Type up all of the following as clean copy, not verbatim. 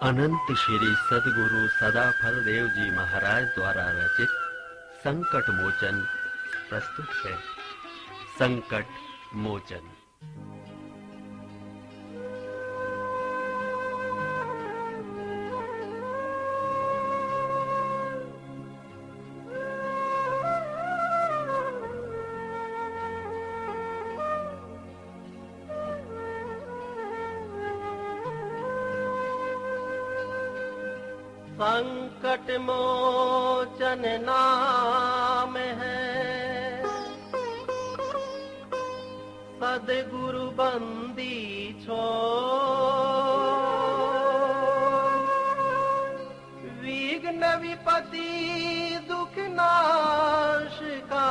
अनंत श्री सदगुरु सदाफल देव जी महाराज द्वारा रचित संकट मोचन प्रस्तुत है। संकट मोचन। संकट मोचन नाम है, सद्गुरु बंदी छोड़। विघ्न विपत्ति दुख नाश का,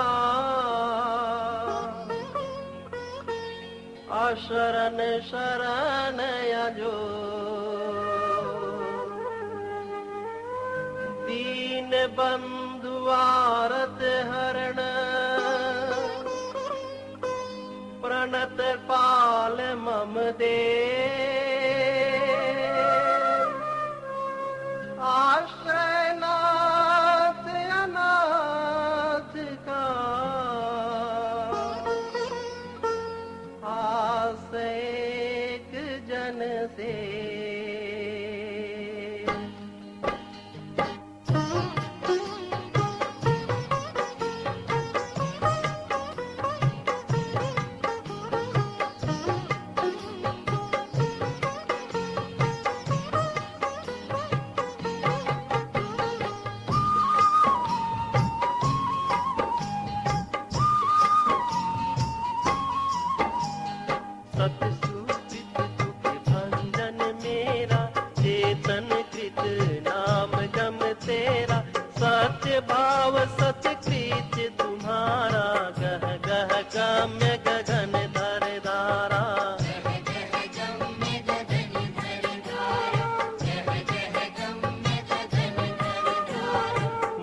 अशरण शरण अजो। दीन बंधु आरत हरण, प्रणत पाल मम दे। आश्रय नाथ अनाथ का, आस एक जन से। सतसुकृत दुख भंजन मेरा, चेतन कृत नाम जम तेरा। सत्य भाव सतकृत तुम्हारा, गह गह गम्य गगन धर धारा।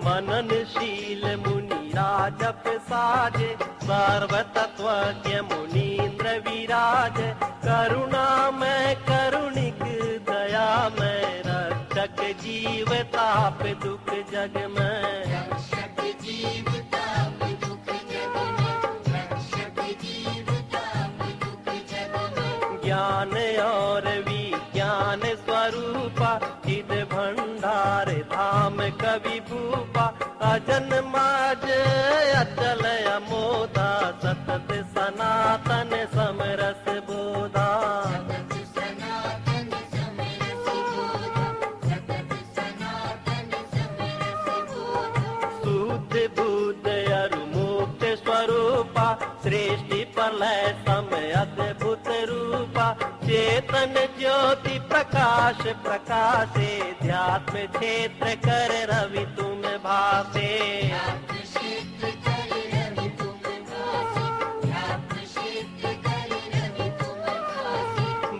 मननशील मुनि राजप साजे, सर्वतत्वज्ञ मुनीन्द्र विराज। करुणामय करुणिक दयामय, रक्षक जीव ताप दुख जग में। ज्ञान और विज्ञान स्वरूपा, चिद भंडार धाम कवि भूपा। अजन माज अचल अमोदा, सतत सनातन समरस बोधा। शुद्ध बुद्ध अरु मुक्त स्वरूपा, सृष्टि प्रलय समय अद्भुत रूपा। चेतन ज्योति प्रकाश प्रकाशे, ध्यात्म क्षेत्र कर रवि तुम भासे।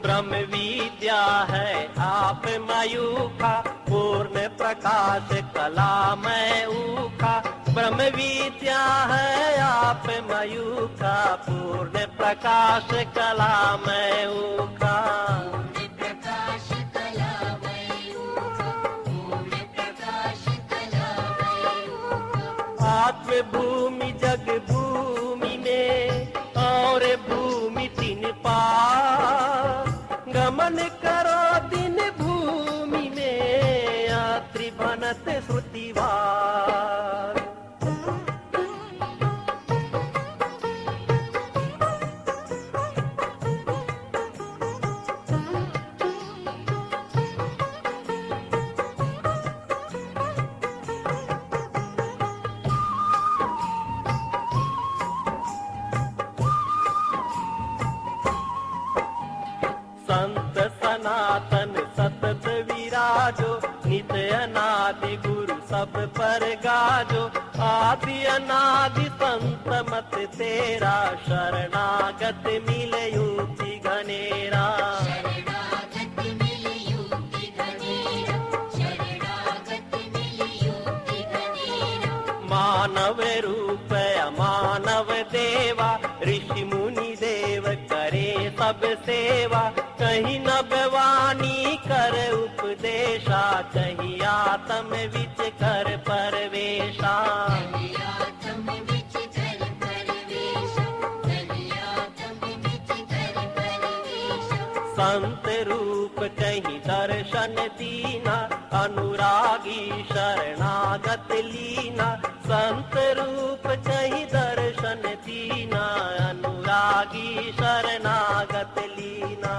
ब्रह्म विद्या है आप मयूखा, पूर्ण प्रकाश कला में ऊखा। ब्रह्म विद्या है आप मयूखा, पूर्ण प्रकाश कला में ऊखा। आत्म भूमि जग भूमि में, और भूमि तीन पार। गमन करो दिन भूमि में, यात्री बनत श्रुतिवार। संत सनातन सतत विराजो, नित्य अनादि गुरु सब पर गाजो। आदि अनादि संत मत तेरा, शरणागत मिले युक्ति घनेरा। मानव रूप अमानव देवा, ऋषि मुनि देव करे सब सेवा, कहीं नभवानी कर उपदेशा, कहीं आत्म विच कर परवेशा। संत रूप कहीं दर्शन दीना, अनुरागी शरणागत लीना। संत रूप कहीं दर्शन दीना, अनुरागी शरणागत लीना।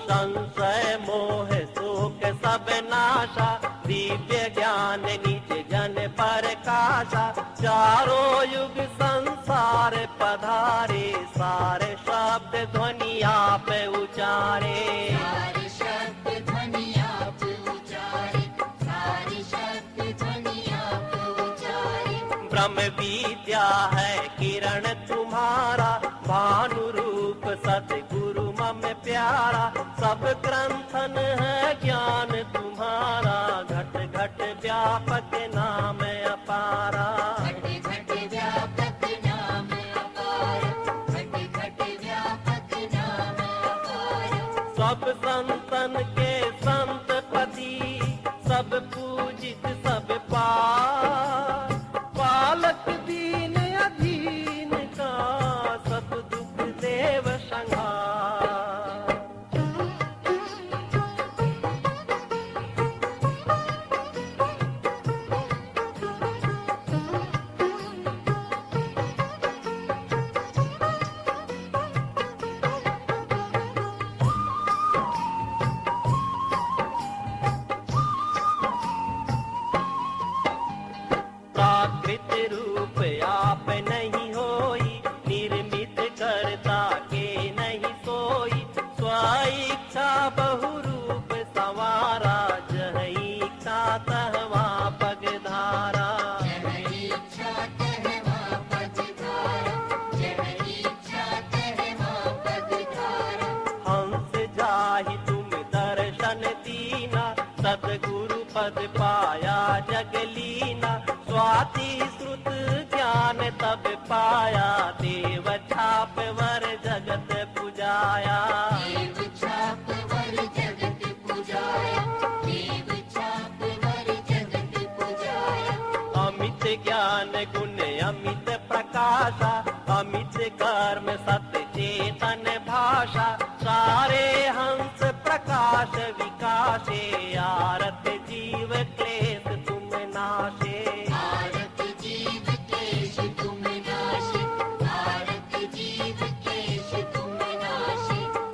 संशय मोह शोक सब नाशा, दिव्य ज्ञान निज जन प्रकाशा। चारों युग संसार पधारे, सारे शब्द ध्वनि आप उचारे। ब्रह्म विद्या है किरण तुम्हारा, भानु रूप सतगुरु मम प्यारा। सब ग्रंथन है ज्ञान तुम्हारा, घट घट व्यापक नाम अपारा। सब संतन के संतपति, सब पूजित सब पार। पालक दीन अधीन का, सब दुख देव संहार। प्राकृत रूप आप नहीं होई, निर्मित करता के नहीं सोई। स्वेच्छा बहु रूप संवारा, जह इच्छा तहवा पगधारा। हंस जाहि तुम दर्शन दीना, सतगुरु पद पाया जगलीना। स्वाति श्रुत ज्ञान तब पाया, देव छाप वर जगत पुजाया। अमित ज्ञान गुण अमित प्रकाशा, अमित कर्म सत्य चेतन भाषा। सारे हंस प्रकाश विकासे, आरत जीव क्लेश तुम नाशे।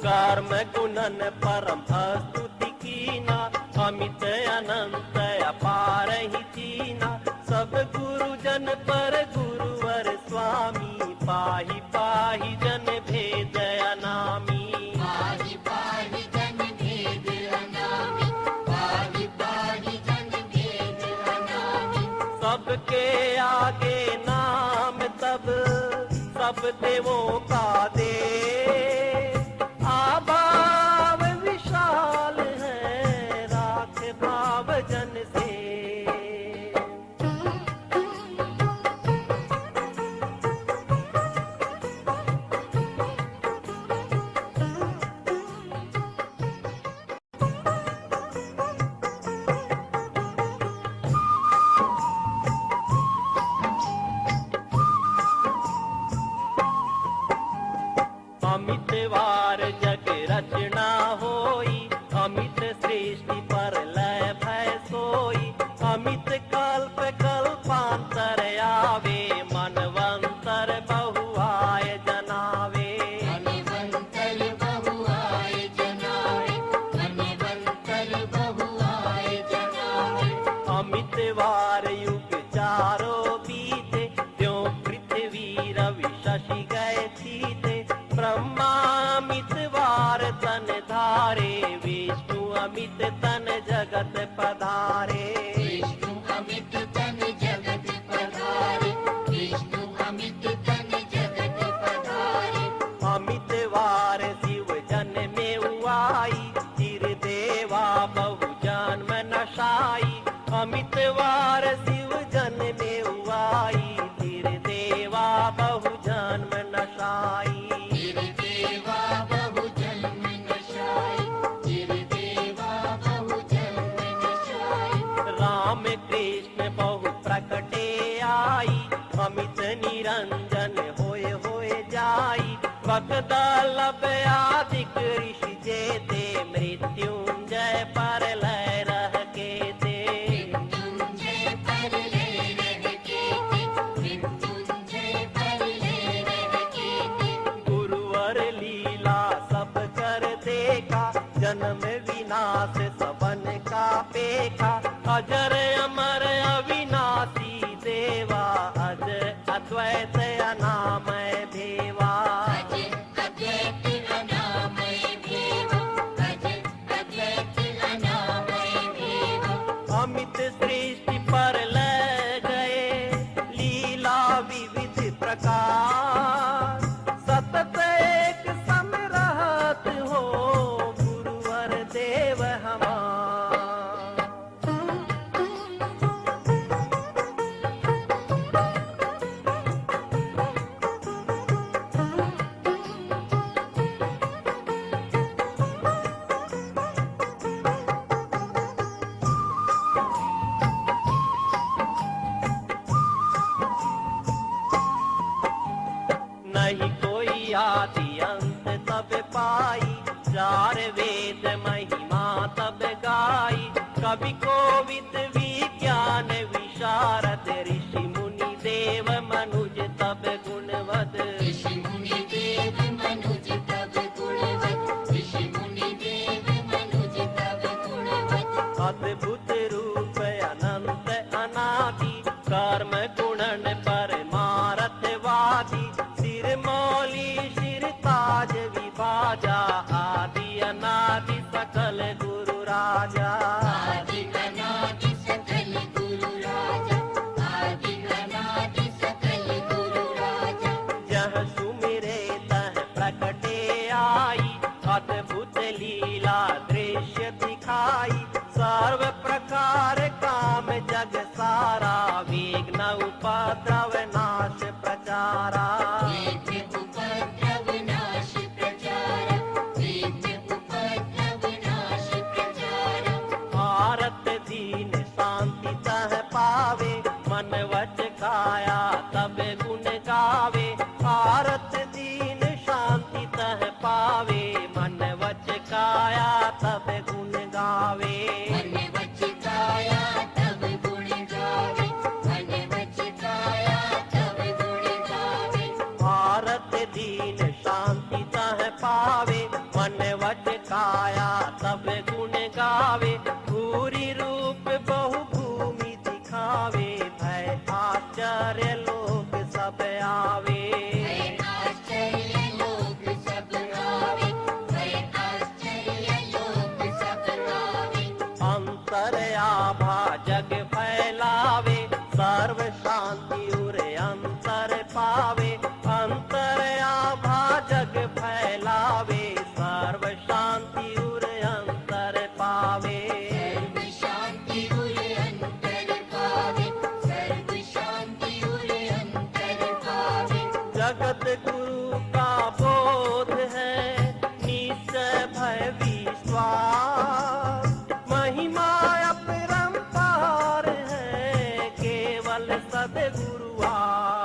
कर्म गुणन परम स्तुति कीना, अमित अनंत अपार ही चीना। सब गुरुजन पर गुरुवर स्वामी, पाहि पाहि जन भेद अनामी। सबके आगे नाम तब, सब देवों का दे। आभाव विशाल है, राख भाव जन से। अमित वार जग रचना होई, अमित सृष्टि पर लय भय सोई। अमित कल्प कल्पांतर आवे, मनवंतर बहुआय जनावे। अमित वार युग चारों बीते, त्यों पृथ्वी रवि शशि गए थीते। ब्रह्मामित वार तन धारे, विष्णु अमित तन जगत पधारे। अमित वार शिव जन में उआई, चिर देवा बहु जन्म नशाई। अमित वार शिव जन में उवाई, धीर देवा बहु जन्म नशाई। राम कृष्ण बहु प्रकटे आई, अमित निरंजन होए होए जाई। भक्तदलभ आदिक ऋषि जेते, मृत्युंजय पर लय रह के ते। गुरुवर लीला सब कर देखा, जन्म विनाश सबन का पेखा। अजर अमर अविनाशी देवा, अज अद्वैत अनामय देवा। अमित सृष्टि पर ले गए, लीला विविध प्रकार। सतत एक सम रहत हो, गुरुवर देव हमार। नहीं कोई आदि अंत तब पाई, चार वेद महिमा तब गाई। कवि कोविद विज्ञान विशारद, ऋषि मुनि देव मनुज तब गुणवद। अद्भुत रूप अनंत अनादि, कर्म गुणन परमार्थवादी। सिर मौली सिर ताज विभाजा, आदि अनादि सकल गुरु राजा। जह सुमिरे तह प्रकटे आई, अद्भुत लीला दृश्य दिखाई। सर्व प्रकार काम जग सारा, विघ्न उपद्रव नाश प्रचारा। भारत दीन शांति तह पावे, मन वच काया तब गुण गावे। भारत दीन शांति तह पावे, मन वच काया तब गुण गावे। भारत दीन शांति तह पावे, मन वच काया तब गुण गावे। भूरि रूप बहु भूमि दिखावे, भय आश्चर्य लोक सब आवे। अंतर आभा जग फैलावे, सर्व शांति उरे अंतर पावे। अंतर आभा जग फैलावे, सर्व शांति उरे अंतर पावे। जगत गुरु का बोध है, निश्चय भय विश्वास। महिमा अपरंपार है, केवल सद्गुरुवास।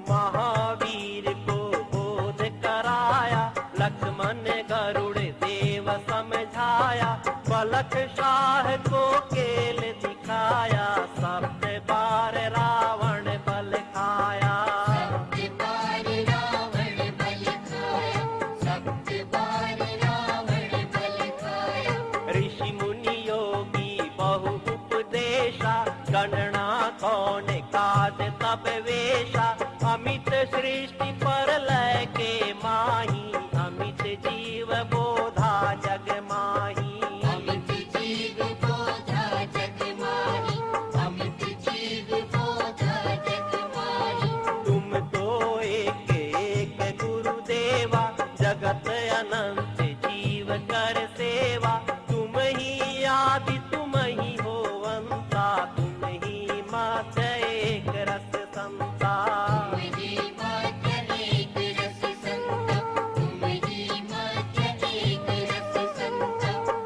महावीर को बोध कराया, लक्ष्मण गरुड़ देव समझाया। पलक शाह को केल दिखाया, सप्त बार रावण बल खाया। ऋषि मुनि योगी बहु उपदेशा, गणना कौन काज तब वेशा। अमित सृष्टि पर लय के माही, अमित जीव अनंत जीव कर सेवा, तुम ही आदि तुम ही हो अंता, तुम ही मध्य एक रस संता।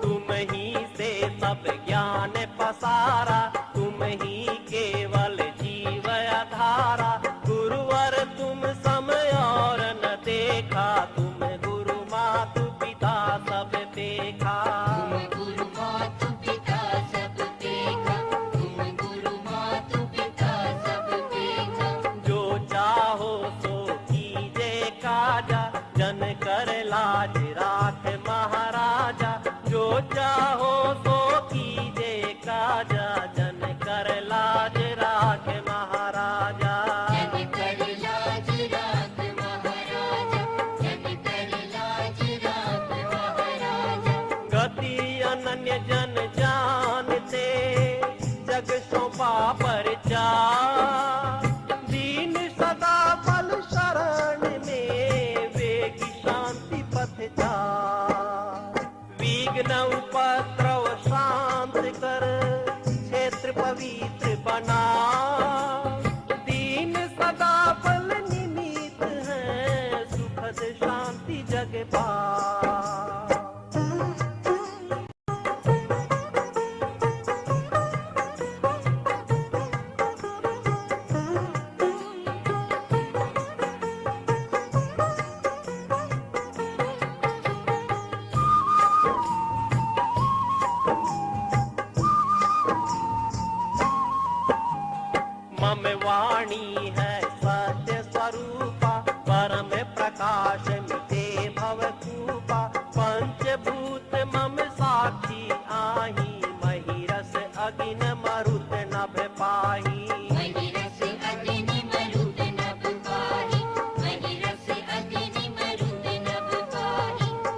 तुम ही से सब ज्ञान पसारा, तुम ही केवल जीव आधारा, गुरुवर तुम समय और न देखा, तुम गुरु मातु पिता सब देखा। जो चाहो सो कीजे काजा, जन कर लाज राख महाराजा, जो चाहो सो कीजे काजा, जन कर लाज राख महाराजा। गति अनन्य जन जानते, जग सौंपा परचार, दीन सदा बल शरण में, वेगी शांति पथ चार। विघ्न उपद्रव शांत कर, क्षेत्र पवित्र बना, दीन सदा बल निमित है, सुखद शांति जग पार। मम वाणी है सत्य स्वरूपा, परम प्रकाश मिटे भवकूपा, पंचभूत मम साक्षी आही, महिरस अग्नि मरुत नभ पाही।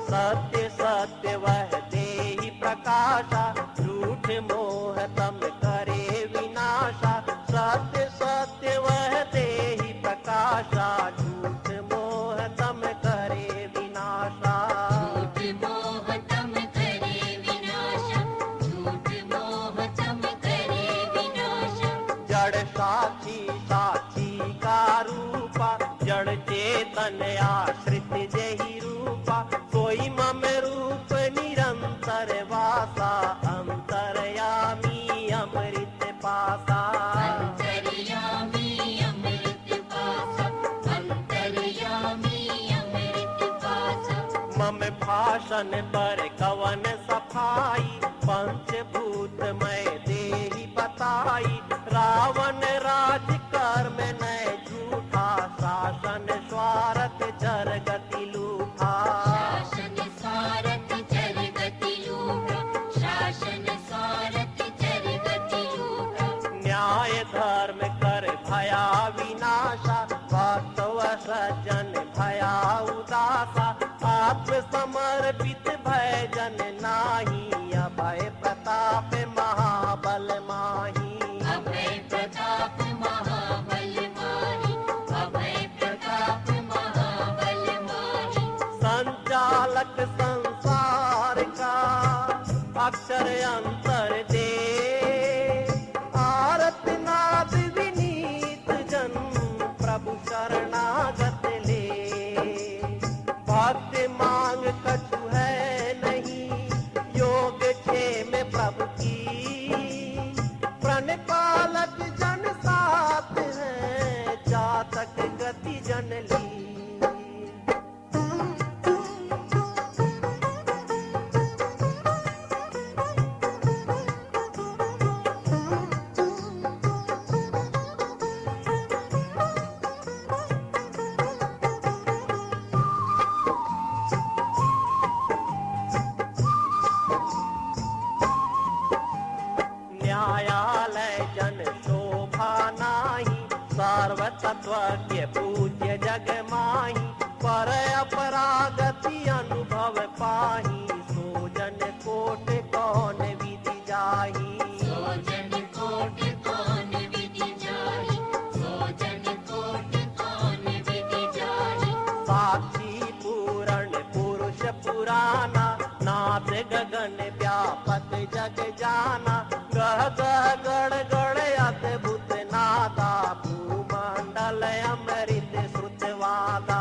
सत्य सत्य वह देहि प्रकाशा, झूठ मोह तम करे विनाशा, सत्य सत्य वह देहि प्रकाशा, झूठ मोह तम करे विनाशा। जड़ साक्षी साक्षी का रूपा, जड़ चेतन आश्रित जही रूपा, कोई मम रूप निरंतर वासा, अंतरयामी अमृत पासा। मम भाषण पर कवन सफाई, पंचभूत मैं देहि बताई, रावण राज कर्म न झूठा, शासन स्वार्थ जरगति लूठा। न्याय धर्म कर भया विनाशा, भक्त सज्जन भया उदासा, आप समर्पित भय जन नाही, अभय प्रताप महाबल माही। संचालक संसार का अक्षर अंतर दे, आरत नाद विनीत जन प्रभु शरणागत ले। भक्ति मांग कछु है नहीं, योग क्षेम प्रभु की, प्रण पालक जन साथ है, जातक गति जन ली। न्यायालय जन शोभा नाही, सर्वतत्वज्ञ पूज्य जग माही, पर अपरागति अनुभव पाही, सो जन कोट कौन विधि जाही। साक्षी पूर्ण पुरुष जग जाना, गह गह गड़ गड़ अद्भुत नादा, भूमंडल अमृत श्रुतवादा।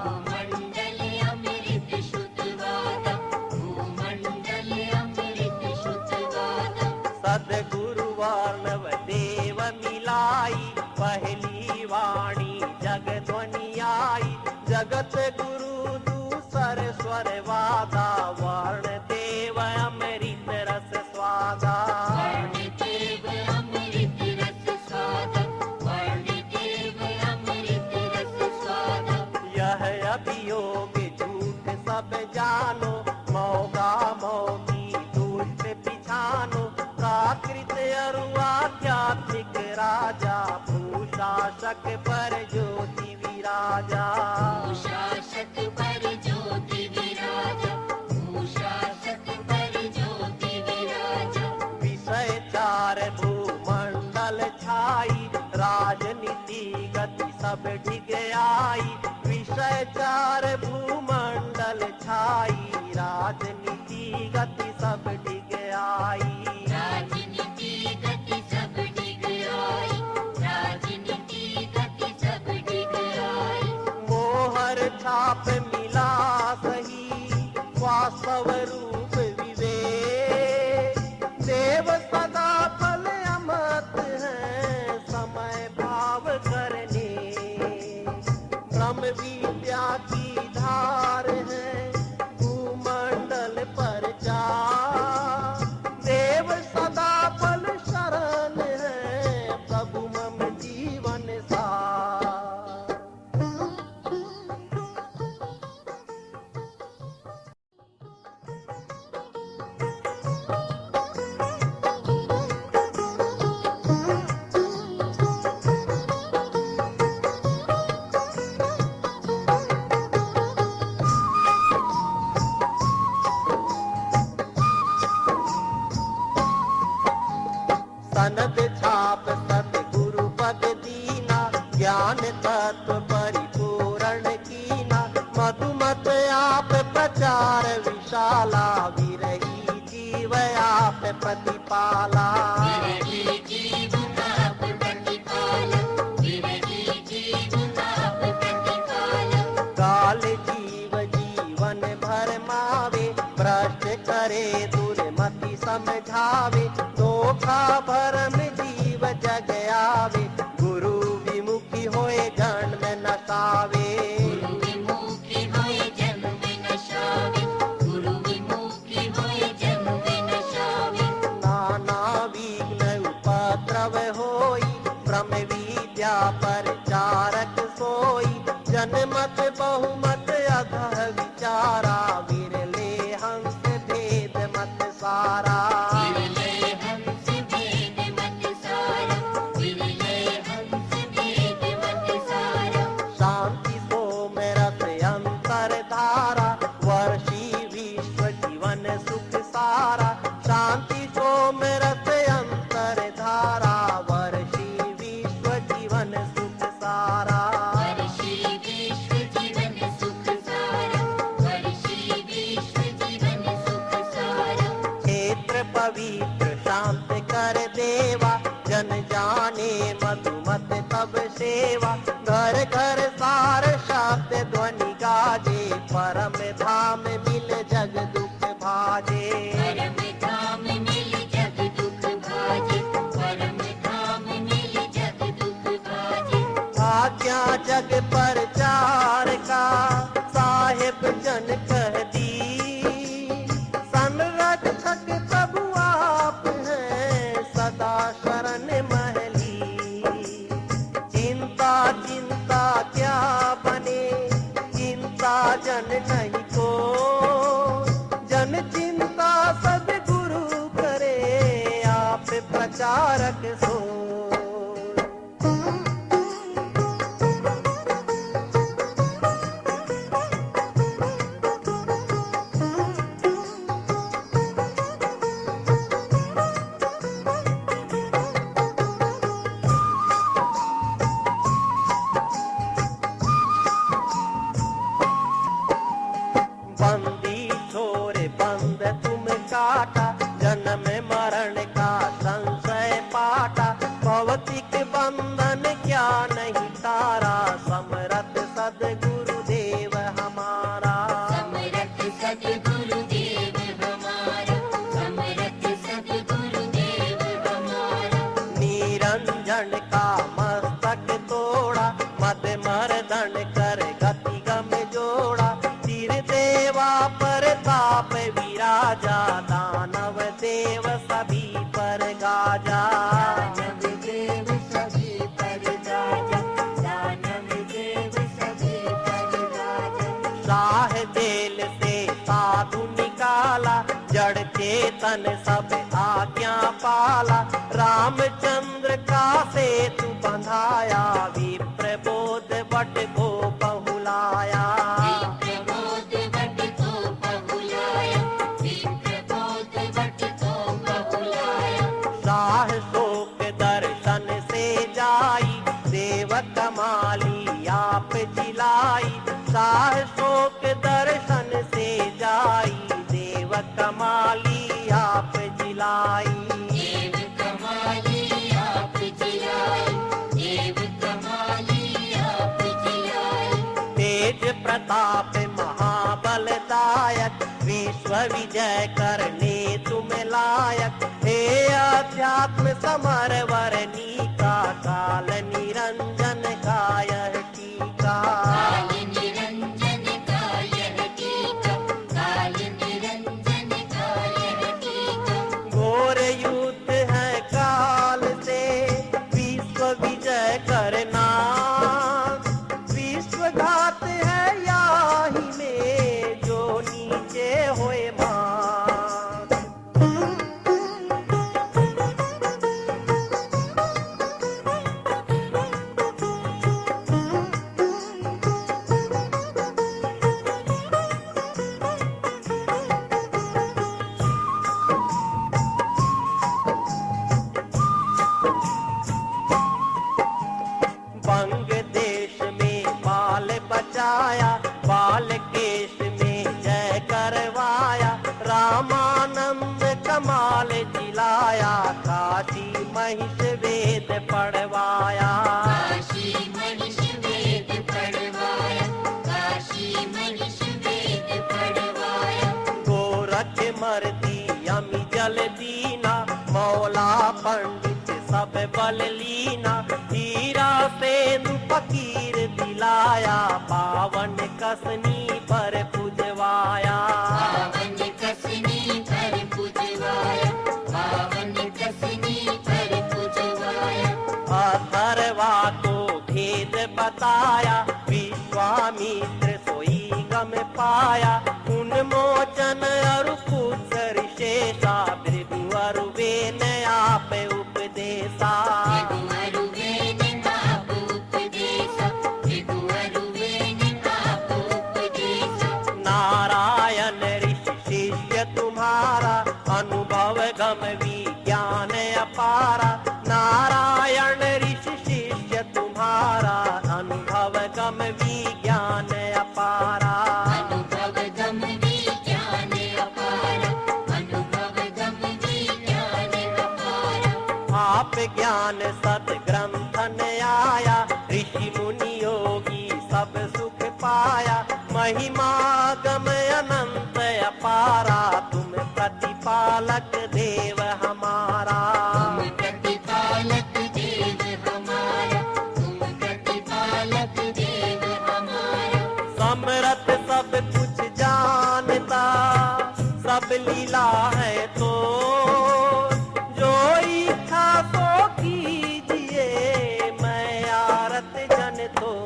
भूमंडल अमृत श्रुतवादा, भूमंडल अमृत श्रुतवादा। सद्गुरु वर्णव देव मिलाई, पहली वाणी जग ध्वनि आई, जगत गुरु दूसर स्वर वादा, वर्ण देव अमृत रस स्वादा। वर्णदेव अमृत रस स्वादा, वर्णदेव अमृत रस स्वादा। यह अभियोग झूठ सब जानो, मौका मौकी दुष्ट पिछानो, प्राकृत अरु आध्यात्मिक राजा, भूशासक पर ज्योति विराजा। भूशासक पर ज्योति विराजा, भूशासक पर ज्योति विराजा। विषय चार भूमंडल छाई, राजनीति गति सब डिग आई, विषय चार भूमंडल छाई, राजनीति गति सब डिग आई। राजनीति गति सब डिग आई, राजनीति गति सब डिग आई। मोहर छाप मिला सही, वास्तव रूप विवेक, देव सदा फल अमत है, समय भाव करने। ब्रह्म विद्या की धार है, भूमंडल पर जा, देव सदा फल शरण है, प्रभु मम जीवन सार। सनद छाप सतगुरु पद दीना, ज्ञान तत्व परिपूर्ण कीना, मधुमत आप प्रचार विशाला, विरही जीव आप प्रतिपाला। विरही जीव आप प्रतिपाला, विरही जीव आप प्रतिपाला। काल जीव जीवन भर मावे, भ्रष्ट करे दुर्मति समझावे, धोखा भरम जीव जग आवे, गुरु विमुखी होए जन्म नसावे। गुरु विमुखी होए जन्म नशावे, गुरु विमुखी होए जन्म नशावे। नाना विघ्न उपद्रव होई, ब्रह्म विद्या परचारक सोई, जनमत बहुमत अधः विचारा, विरले हंस भेद मत सारा। विरले हंस भेद मत सारा, विरले हंस भेद मत सारा। शांति सोम रस अंतर धारा, वर्षी विश्व जीवन सुख सारा, शांति सोम रस अंतर धारा, वर्षी विश्व जीवन सुख सारा। वर्षी विश्व जीवन सुख सारा, वर्षी विश्व जीवन सुख सारा। क्षेत्र पवित्र शांत कर देवा, जन जाने मधुमत तब सेवा, घर घर सार शब्द ध्वनि गाजे, परम धाम मिल जग दुख भाजे। परम धाम मिल जग दुख भाजे, परम धाम मिल जग दुख भाजे। आज्ञा जग प्रचार का साहेब जन कह दी, संरक्षक प्रभु आप हैं, सदा शरण महली। चिंता चिंता क्या बने, चिंता जन नहीं को, जन चिंता सद्गुरु करे, आप प्रचारक सो। सद्गुरुदेव हमारा, समर्थ सद्गुरुदेव हमारा। निरंजन का मस्तक तोड़ा, मद मर्दन कर गति गम जोड़ा। सिर देवा पर ताप विराजा, दानव देव सभी पर गाजा। दानव देव सभी पर गाजा, दानव देव सभी पर गाजा। शाह जेल से साधु निकाला, जड़ चेतन सब आज्ञा पाला। रामचंद्र का सेतु बंधाया, विप्र बोध बट को बहुलाया। विप्रबोध बट को बहुलाया, विप्रबोध बट को बहुलाया। शाह शोक दर्शन से जाई, देव कमाली आप जिलाई। शाह शोक दर्शन से जाई, देव कमाली आप जिलाई। देव कमाली आप जिलाई, देव कमाली आप जिलाई। तेज प्रताप महाबलदायक, विश्व विजय करने तुम लायक। हे अध्यात्म समरवरनी का, काल निरंजन का यह टीका। काल निरंजन का यह टीका, काल निरंजन का यह टीका। घोर युद्ध है काल से, विश्व विजय करना। विश्वघात है याही में, जो नीचे होए मान। बंग देश में बाल बचाया, बाल केश में जय करवाया। रामानंद कमाल जिलाया, काशी महिष वेद पढ़वाया। काशी महिष वेद पढ़वाया, काशी महिष वेद पढ़वाया। गोरख मर्दी अमी जल दीना, मौला पंडित सब बल लीना। हीरा सेंदु फकीर दिलाया, पावन कसनी पर पुजवाया। पावन कसनी पर पुजवाया, पावन कसनी पर पुजवाया। अथर्वा को भेद बताया, विश्वामित्र सोई गम पाया। उन्मोचन अरु कुश ऋषेशा, भृगु अरुवेन आप उपदेशा। भृगुअरुवेन आप उपदेशा, भृगुअरुवेन आप उपदेशा। नारायण ऋषि शिष्य तुम्हारा, अनुभव गम विज्ञान अपारा। नारायण ऋषि शिष्य तुम्हारा, अनुभव गम विज्ञान अपारा। अनुभव गम विज्ञान अपारा, अनुभव गम विज्ञान अपारा। आप ज्ञान सद्ग्रंथन आया, ऋषि मुनि योगी सब सुख पाया। महिमा गम अनंत अपारा, तुम प्रतिपालक देव हमारा। तुम प्रतिपालक देव हमारा, तुम प्रतिपालक देव हमारा। समरथ सब कुछ जानता, सब लीला है तो। जो इच्छा तो कीजिए, मैं आरत जन तो।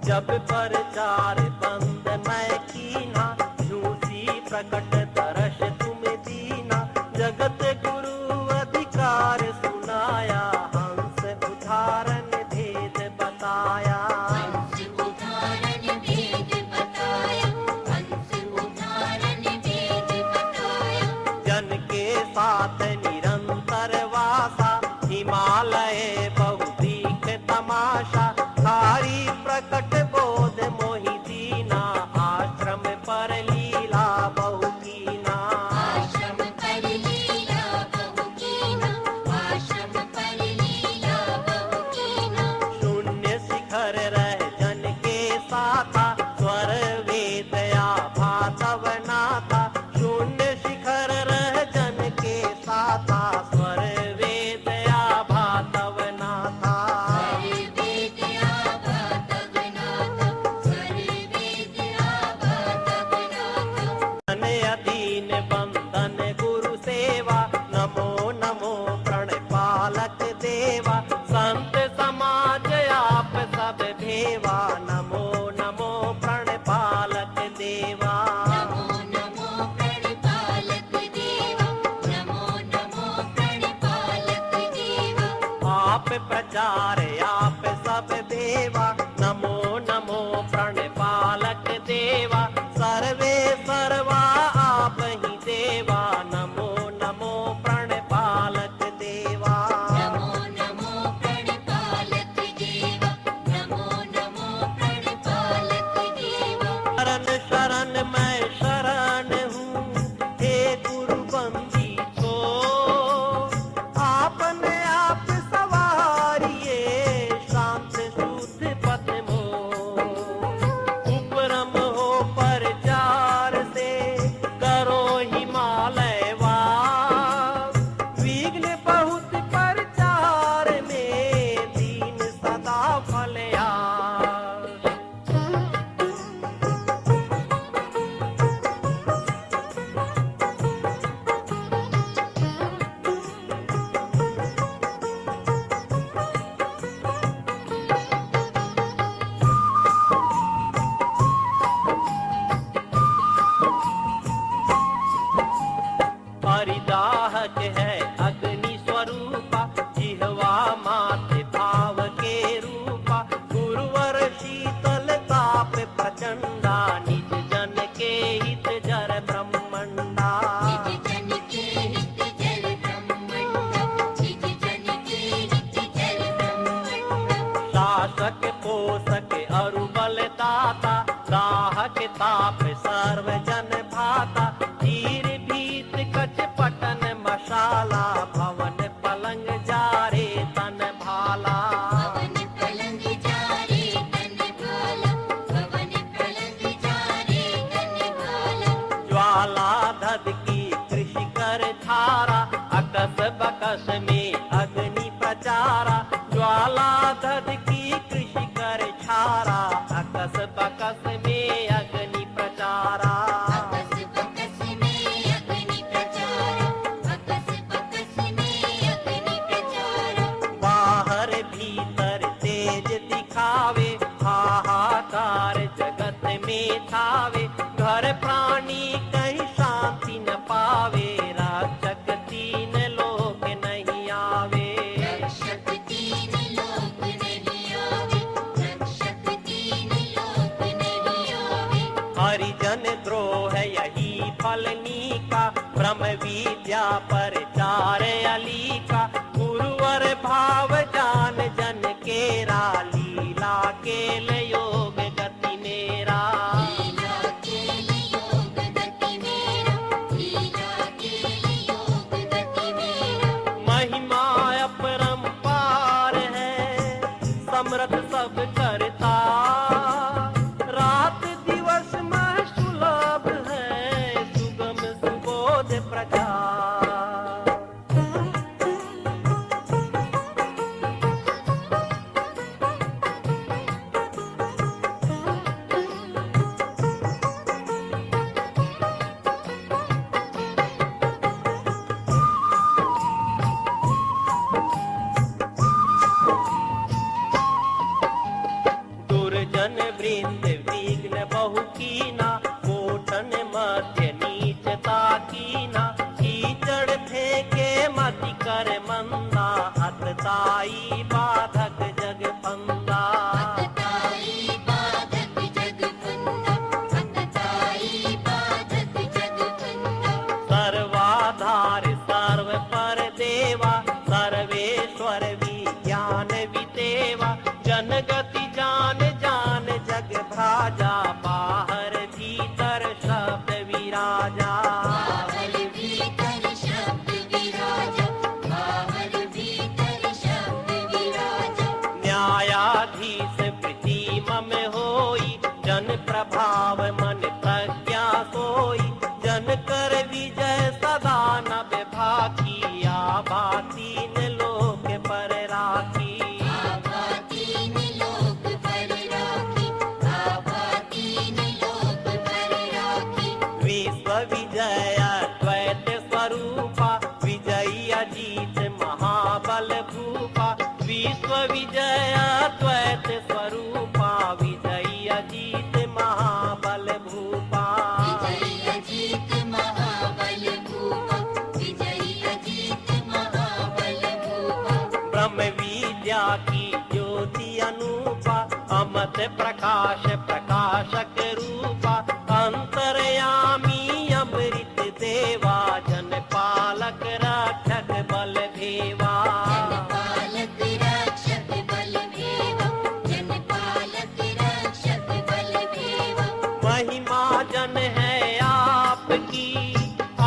जब प्रचार बंद मैं कीना, झूठी प्रकट दर्श तुम दीना। जगत गुरु अधिकार सुनाया, हंस उदाहरण भेद बताया। हंस उदाहरण भेद बताया, हंस उदाहरण भेद बताया। जन के साथ निरंतर वासा, हिमालय बहु देवा, संत समाज आप सब भेवा, नमो नमो प्रणपालक देवा। नमो नमो प्रणपालक देवा, नमो नमो प्रणपालक देवा। आप प्रचार आप सब देवा, नमो नमो प्रणपालक देवा। सर्वे सर्वा आप ही देवा, नमो नमो प्रणपालक देवा। नमो नमो प्रणपालक देवा, नमो नमो प्रणपालक देवा। शरण शरण मैं शरण हूँ, हे गुरु बंदी को, आपने आप सवारिए शांत शुद्ध पथ मोह। उपरम हो परचार से करो हिमालय वास, विघ्न बहुत परचार में दीन सदा फलयास। परिदाहक है अग्नि स्वरूपा, जिह्वा माथे भाव के रूपा। गुरुवर शीतल ताप प्रचंडा, निज जन के हित जर ब्रह्मंडा। निज जन के हित जल ब्रह्मंड, निज जन के हित जल ब्रह्मंड। शासक पोषक अरु बलदाता, दाहक ताप सर्व जन भाता। धीर भीत कछ पटन मशाला, भवन पलंग जारे तन भाला। पवन पलंग जारे तन भाला, पवन पलंग जारे तन भाला। ज्वाला धद की कृषि कर धारा, अकस बकस में अग्नि प्रचारा। ज्वाला धद की कृषि कर छारा, अकस बकस में अग्नि प्रचारा। अकस बकस में अग्नि प्रचारा, अकस बकस में अग्नि प्रचारा। बाहर भीतर तेज दिखावे, हाहाकार जगत में छावे। घर प्राणी कहीं शांति न पावे, रक्षक तीन लोक नहीं आवे। रक्षक तीन लोक नहीं आवे, रक्षक तीन लोक नहीं आवे। हरिजन द्रोह यही फलनी का, ब्रह्म विद्या परचार अली का। गुरुवर भाव जान जन केरा, लीला केल योग गति मेरा। लीला केल योग गति मेरा, लीला केल योग गति मेरा। महिमा अपरंपार है, समर्थ सब करता। रात दिवस में सुलभ है, सुगम सुबोध प्रचार। दुर्जन वृंद विघ्न बहु कीना, कोठन मध्य नीचता कीना। कीचड़ फेंके मति कर मंदा, अतताई बाधक जग फंदा। अतताई बाधक जग फंदा, अतताई बाधक जग फंदा। सर्वाधार सर्व पर देवा, सर्वेश्वर विज्ञान विदेवा। जनगति जान जान जग भ्राजा, बाहर भीतर शब्द विराजा। बाहर भीतर शब्द विराजा, बाहर भीतर शब्द विराजा। विश्व विजय द्वैत स्वरूपा विजयी अजीत महाबल भूपा विजयी अजीत महाबल भूपा विजयी अजीत महाबल भूपा ब्रह्म विद्या की ज्योति अनूपा अमत प्रकाश प्रकाशक रूपा अंतर्यामी अमृत देवा जन पालक रक्षक बल भेवा जनपालक रक्षक बल भेवा जनपालक रक्षक बल भेवा महिमा जन है आपकी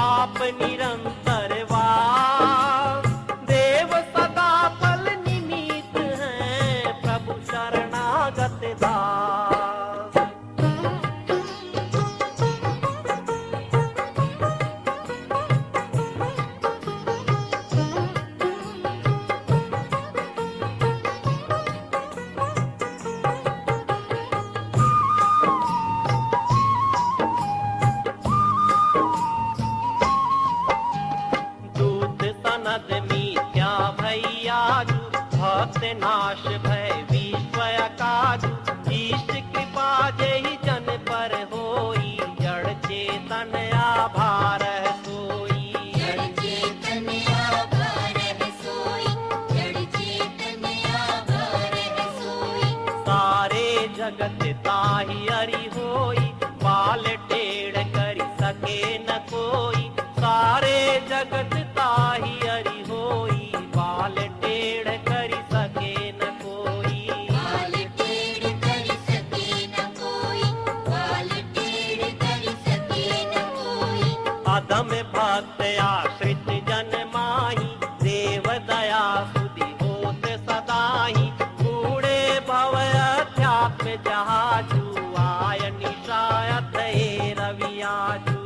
आप निरंतर वास देव सदा पल निमित हैं प्रभु शरणागत दास दूत सनद मिथ्या भैयाजु भक्त नाश भय विश्व काजु ईश कृपा जहि जन पर होई जड़ चेतन आभार सोई जड़ चेतन आभार है सोई जड़ चेतन आभार है सोई सारे जगत ताहि हरि होई बाल टेढ़ करि सके न कोई सारे जगत ताहि हरि होई बाल टेढ़ करि सके न कोई बाल टेढ़ कर सके न कोई बाल टेढ़ कर सके न कोई अधम भक्त आश्रित जन माही देव दया सुधि होत सदाही कूड़े भव अध्यात्म जहाजू आय निशायत हे रवियाजू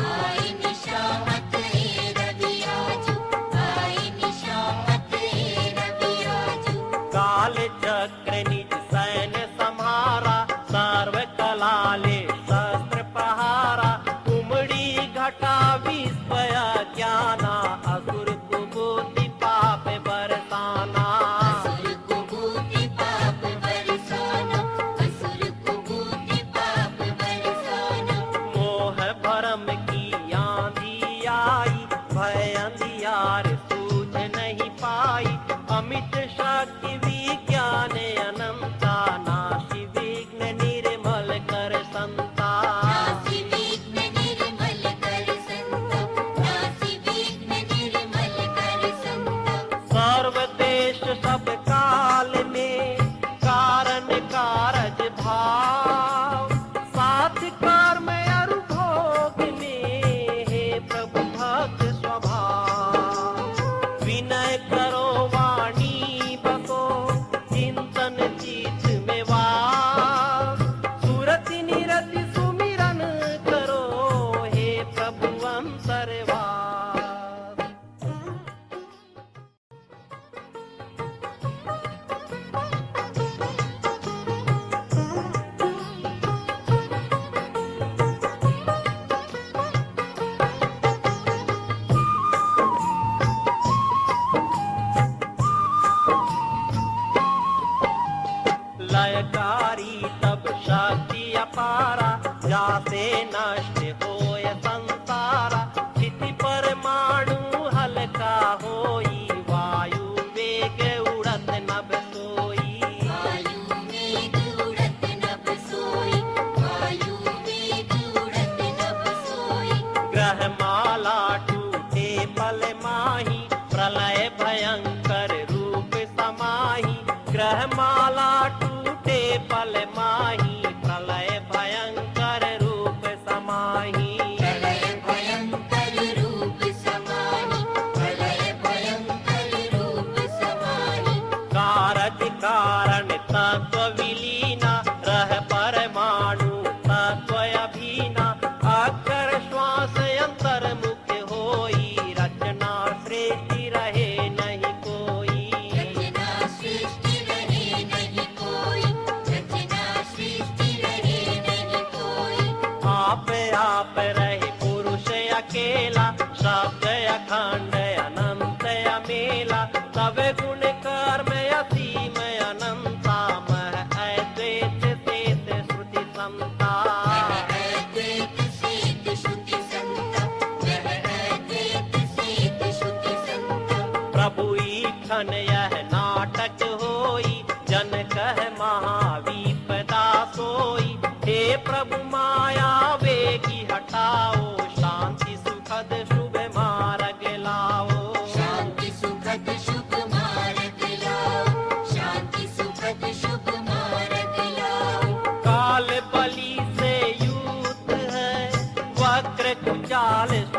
आए निशामत हे रवियाजू आए निशामत हे रवियाजू काल चक्र निज सैन्य सम्हारा सर्व कलाले शस्त्र प्रहारा उमड़ी घटा विश्व ज्ञाना असुर कुबूति पाप बरसाना असुर को बूटी पाप बरसाना असुर को बूटी पाप बरसाना मोह भरम की आंधी आई भय अंधियार सूझ नहीं पाई अमित शक्ति विज्ञान अनंता नाशि विघ्न निर्मल कर संता नासी विघ्न निर्मल कर संता नासी विघ्न निर्मल कर संता सर्व देश सब काल में कारण कारज भाव साथ कर्म अरु भोग में हे प्रभु भक्त स्वभाव विनय करो वाणी बको चिंतन चित में वास सुरति निरति सुमिरन करो हे प्रभु अंतरवास लयकारी तब शक्ति अपारा जासे नष्ट होय संसारा स्थिति परमाणु हल्का होई वायु वेग उड़त नभ सोई वायु वेग उड़त नभ सोई वायु वेग उड़त नभ सोई ग्रह माला टूटे पल माही प्रलय भयंकर रूप समाही ग्रह माला टूटे पल माही प्रलय भयंकर रूप समाही प्रलय भयंकर रूप समाहि प्रलय भयंकर रूप समाहि कारक कारण तत्व विलीना रह परमाणु तत्व अभीना अक्षर श्वास अंतर मुख होई रचना सृष्टि रहे नहीं कोई रचना सृष्टि रहे नहीं कोई रचना सृष्टि रहे नहीं कोई आप रहे पुरुष अकेला शब्द अखंड अनंत अमेला तब गुण कर्म अति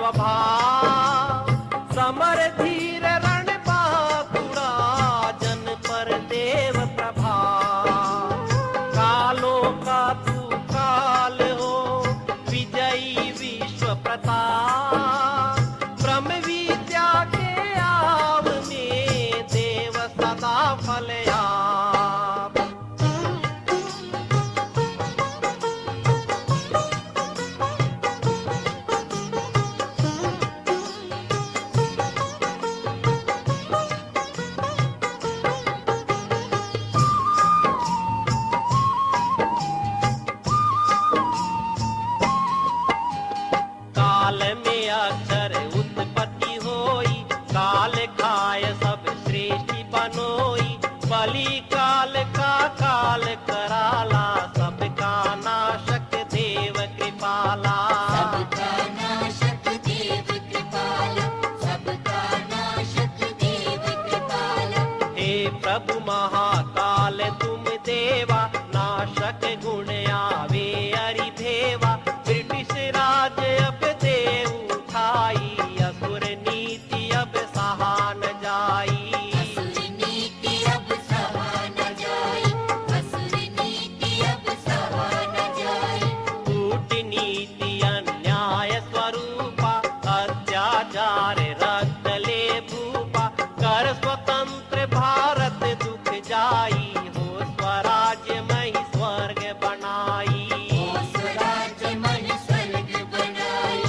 स्वभाव, समर धीर रण बाकुड़ा, जन पर देव प्रभाव। कालों का तू काल हो, विजयी विश्व प्रताप, ब्रह्म विद्या के आव में देव सदा फलयाप। काल में अक्षर उत्पत्ति होई, काल खाय सब श्रेष्ठी बनोई। बलि काल का काल कराला, सबका नाशक देव कृपाला। सबका नाशक देव कृपाला, सबका नाशक देव कृपाला। हे प्रभु महाकाल तुम देवा, नाशक गुण आवे अरिधेवा। ब्रिटिश राज अब देव उठाई, असुर नीति अब सहा न जाई। असुर नीति अब सहा न जाई, असुर नीति अब सहा न जाई। कूटनीति अन्याय स्वरूपा, अत्याचार रक्त ले भूपा। कर स्वतंत्र भारत दुख जाई, हो स्वराज्य मही स्वर्ग बनाई। ओ स्वराज्य मन स्वर्ग बनाई,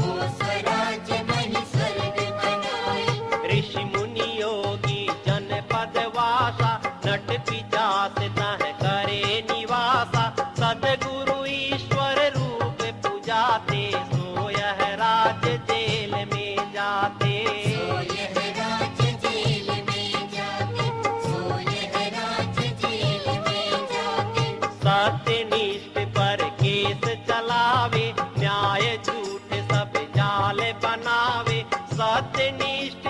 ओ स्वराज्य मन स्वर्ग बनाई। ऋषि मुनि योगी जनपद वासा, नट पिचास तह करे निवासा। सदगुरु ईश्वर रूप पूजाते, सो यह राज जेल में जाते। सो यह राज्य जेल में जाते, सो यह राज्य जेल में जाते। सत्यनिष्ठ पर केस चलावे, न्याय झूठ सब जाल बनावे। सत्यनिष्ठ